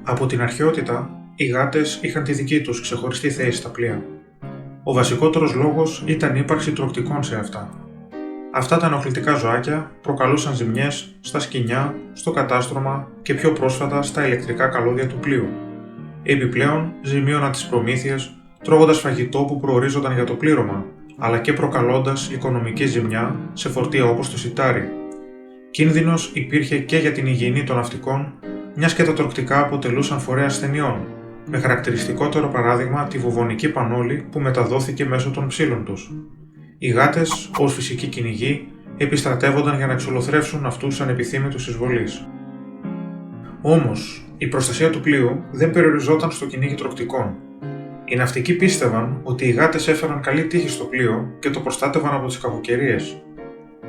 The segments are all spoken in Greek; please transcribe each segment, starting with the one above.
Από την αρχαιότητα, οι γάτες είχαν τη δική τους ξεχωριστή θέση στα πλοία. Ο βασικότερος λόγος ήταν η ύπαρξη τρωκτικών σε αυτά. Αυτά τα ενοχλητικά ζωάκια προκαλούσαν ζημιές στα σκοινιά, στο κατάστρωμα και πιο πρόσφατα στα ηλεκτρικά καλώδια του πλοίου. Επιπλέον, ζημίωναν τις προμήθειες, τρώγοντας φαγητό που προορίζονταν για το πλήρωμα, αλλά και προκαλώντας οικονομική ζημιά σε φορτία όπως το σιτάρι. Κίνδυνος υπήρχε και για την υγιεινή των ναυτικών, μιας και τα τρωκτικά αποτελούσαν φορέα ασθενειών, με χαρακτηριστικότερο παράδειγμα τη βουβονική πανόλη που μεταδόθηκε μέσω των ψήλων τους. Οι γάτες, ως φυσικοί κυνηγοί, επιστρατεύονταν για να εξολοθρεύσουν αυτούς ανεπιθύμητους εισβολείς. Όμως, η προστασία του πλοίου δεν περιοριζόταν στο κυνήγι τρωκτικών. Οι ναυτικοί πίστευαν ότι οι γάτες έφεραν καλή τύχη στο πλοίο και το προστάτευαν από τις κακοκαιρίες.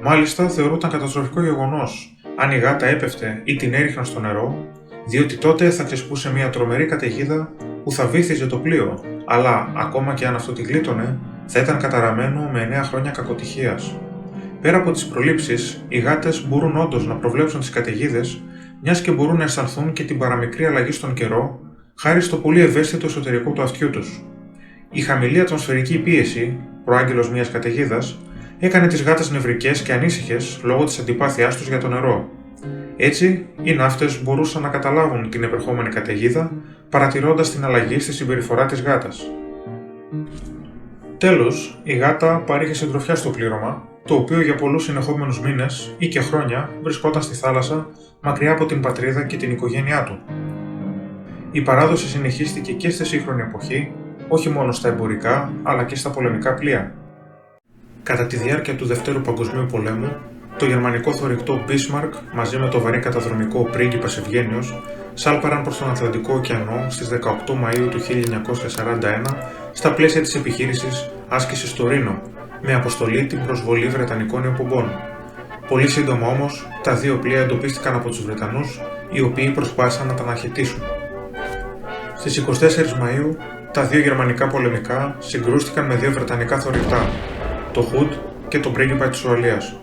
Μάλιστα, θεωρούταν καταστροφικό γεγονός αν η γάτα έπεφτε ή την έριχναν στο νερό, διότι τότε θα ξεσπούσε μια τρομερή καταιγίδα που θα βύθιζε το πλοίο, αλλά ακόμα και αν αυτό τη γλίτωνε, θα ήταν καταραμένο με 9 χρόνια κακοτυχίας. Πέρα από τις προλήψεις, οι γάτες μπορούν όντως να προβλέψουν τις καταιγίδες, μιας και μπορούν να αισθανθούν και την παραμικρή αλλαγή στον καιρό, χάρη στο πολύ ευαίσθητο εσωτερικό του αυτιού τους. Η χαμηλή ατμοσφαιρική πίεση, προάγγελος μιας καταιγίδας, έκανε τις γάτες νευρικές και ανήσυχες λόγω της αντιπάθειάς τους για το νερό. Έτσι, οι ναύτες μπορούσαν να καταλάβουν την επερχόμενη καταιγίδα, παρατηρώντας την αλλαγή στη συμπεριφορά της γάτας. Τέλος, η γάτα παρήχε συντροφιά στο πλήρωμα, το οποίο για πολλούς συνεχόμενους μήνες ή και χρόνια βρισκόταν στη θάλασσα, μακριά από την πατρίδα και την οικογένειά του. Η παράδοση συνεχίστηκε και στη σύγχρονη εποχή, όχι μόνο στα εμπορικά, αλλά και στα πολεμικά πλοία. Κατά τη διάρκεια του Δευτέρου Παγκοσμίου Πολέμου, το γερμανικό θωρηκτό Bismarck μαζί με το βαρύ καταδρομικό πρίγκιπας Ευγένιος σάλπαραν προς τον Ατλαντικό ωκεανό στις 18 Μαΐου του 1941 στα πλαίσια της επιχείρησης άσκησης στο Ρήνο, με αποστολή την προσβολή βρετανικών ιοπομπών. Πολύ σύντομα όμως, τα δύο πλοία εντοπίστηκαν από τους Βρετανούς, οι οποίοι προσπάθησαν να τα αναχαιτήσουν. Στις 24 Μαΐου, τα δύο γερμανικά πολεμικά συγκρούστηκαν με δύο βρετανικά θωρηκτά, το Hood και το πρίγκιπα της Ουαλίας.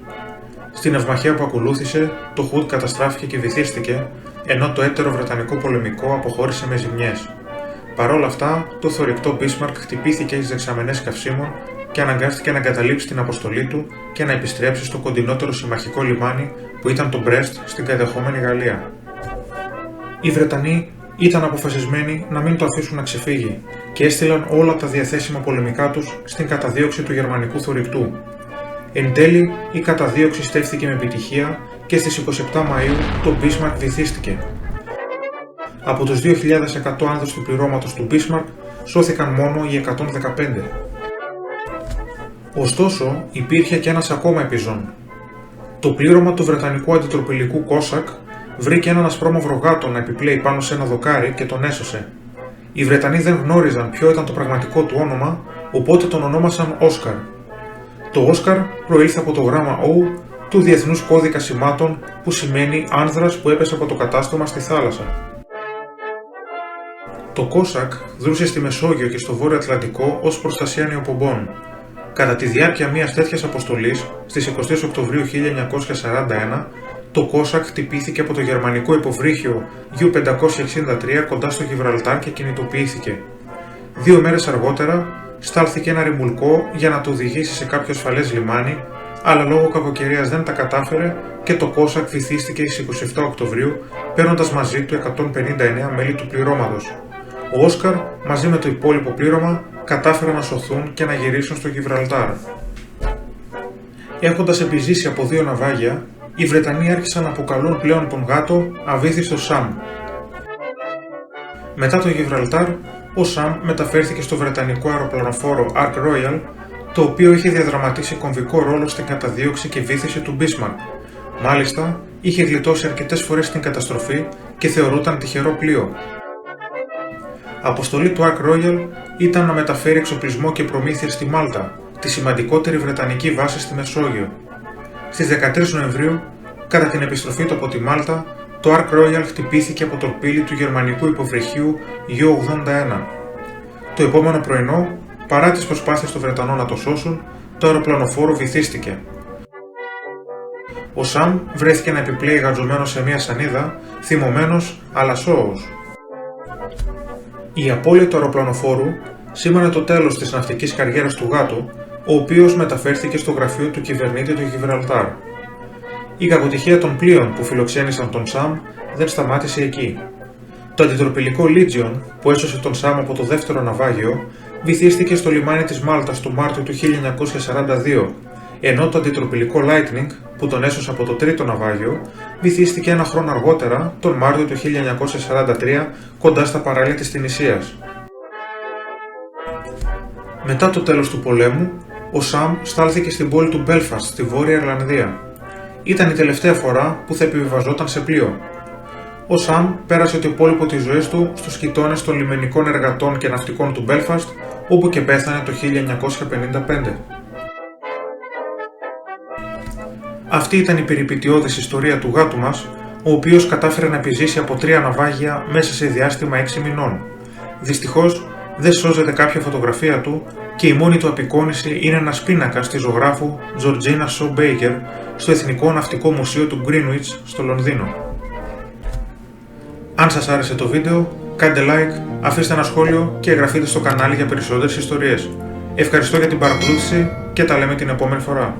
Στην ευμαχία που ακολούθησε, το Hood καταστράφηκε και βυθίστηκε, ενώ το έτερο βρετανικό πολεμικό αποχώρησε με ζημιές. Παρ' όλα αυτά, το θωρηκτό Bismarck χτυπήθηκε στις δεξαμενές καυσίμων και αναγκάστηκε να εγκαταλείψει την αποστολή του και να επιστρέψει στο κοντινότερο συμμαχικό λιμάνι που ήταν το Brest στην κατεχόμενη Γαλλία. Οι Βρετανοί ήταν αποφασισμένοι να μην το αφήσουν να ξεφύγει και έστειλαν όλα τα διαθέσιμα πολεμικά τους στην καταδίωξη του γερμανικού θωρηκτού. Εν τέλει, η καταδίωξη στέφθηκε με επιτυχία και στις 27 Μαΐου το Bismarck βυθίστηκε. Από τους 2.100 άνδρες του πληρώματος του Bismarck σώθηκαν μόνο οι 115. Ωστόσο, υπήρχε και ένας ακόμα επιζών. Το πλήρωμα του βρετανικού αντιτροπηλικού Cossack βρήκε έναν ασπρόμαυρο γάτο να επιπλέει πάνω σε ένα δοκάρι και τον έσωσε. Οι Βρετανοί δεν γνώριζαν ποιο ήταν το πραγματικό του όνομα, οπότε τον ονόμασαν Όσκαρ. Το Όσκαρ προήλθε από το γράμμα O του Διεθνούς Κώδικα Σημάτων, που σημαίνει άνδρας που έπεσε από το κατάστρωμα στη θάλασσα. Το Cossack δρούσε στη Μεσόγειο και στο Βόρειο Ατλαντικό ως προστασία νεοπομπών. Κατά τη διάρκεια μιας τέτοιας αποστολής, στις 20 Οκτωβρίου 1941, το Cossack χτυπήθηκε από το γερμανικό υποβρύχιο U-563 κοντά στο Γιβραλτάρ και κινητοποιήθηκε. 2 μέρες αργότερα, στάλθηκε ένα ρημουλκό για να το οδηγήσει σε κάποιο ασφαλές λιμάνι, αλλά λόγω κακοκαιρίας δεν τα κατάφερε και το Cossack βυθίστηκε στις 27 Οκτωβρίου, παίρνοντας μαζί του 159 μέλη του πληρώματος. Ο Όσκαρ μαζί με το υπόλοιπο πλήρωμα κατάφεραν να σωθούν και να γυρίσουν στο Γιβραλτάρ. Έχοντας επιζήσει από 2 ναυάγια, οι Βρετανοί άρχισαν να αποκαλούν πλέον τον γάτο αβύθιστο Σαμ. Μετά το Γιβραλτάρ, ο Σαμ μεταφέρθηκε στο βρετανικό αεροπλανοφόρο Ark Royal, το οποίο είχε διαδραματίσει κομβικό ρόλο στην καταδίωξη και βύθιση του Bismarck. Μάλιστα, είχε γλιτώσει αρκετές φορές την καταστροφή και θεωρούταν τυχερό πλοίο. Αποστολή του Ark Royal ήταν να μεταφέρει εξοπλισμό και προμήθειες στη Μάλτα, τη σημαντικότερη βρετανική βάση στη Μεσόγειο. Στις 13 Νοεμβρίου, κατά την επιστροφή του από τη Μάλτα, το Ark Royal χτυπήθηκε από τορπίλι του γερμανικού υποβρυχίου U-81. Το επόμενο πρωινό, παρά τις προσπάθειες των Βρετανών να το σώσουν, το αεροπλανοφόρο βυθίστηκε. Ο Σαμ βρέθηκε να επιπλέει γαντζωμένος σε μια σανίδα, θυμωμένος αλλά σώος. Η απώλεια του αεροπλανοφόρου σήμανε το τέλος της ναυτικής καριέρας του γάτου, ο οποίος μεταφέρθηκε στο γραφείο του κυβερνήτη του Γιβραλτάρ. Η κακοτυχία των πλοίων που φιλοξένησαν τον Σαμ δεν σταμάτησε εκεί. Το αντιτροπηλικό Legion, που έσωσε τον Σαμ από το δεύτερο ναυάγιο, βυθίστηκε στο λιμάνι της Μάλτας το Μάρτιο του 1942, ενώ το αντιτροπηλικό Lightning, που τον έσωσε από το τρίτο ναυάγιο, βυθίστηκε ένα χρόνο αργότερα, τον Μάρτιο του 1943, κοντά στα παράλια της Τινησίας. Μετά το τέλος του πολέμου, ο Σαμ στάλθηκε στην πόλη του Belfast στη Βόρεια Ιρλανδία. Ήταν η τελευταία φορά που θα επιβιβαζόταν σε πλοίο. Ο Σαμ πέρασε το υπόλοιπο της ζωής του στους χιτώνες των λιμενικών εργατών και ναυτικών του Belfast, όπου και πέθανε το 1955. Αυτή ήταν η περιπετειώδης ιστορία του γάτου μας, ο οποίος κατάφερε να επιζήσει από 3 ναυάγια μέσα σε διάστημα 6 μηνών. Δυστυχώς, δεν σώζεται κάποια φωτογραφία του και η μόνη του απεικόνηση είναι ένας πίνακας της ζωγράφου Georgina Shaw Baker στο Εθνικό Ναυτικό Μουσείο του Greenwich στο Λονδίνο. Αν σας άρεσε το βίντεο, κάντε like, αφήστε ένα σχόλιο και εγγραφείτε στο κανάλι για περισσότερες ιστορίες. Ευχαριστώ για την παρακολούθηση και τα λέμε την επόμενη φορά.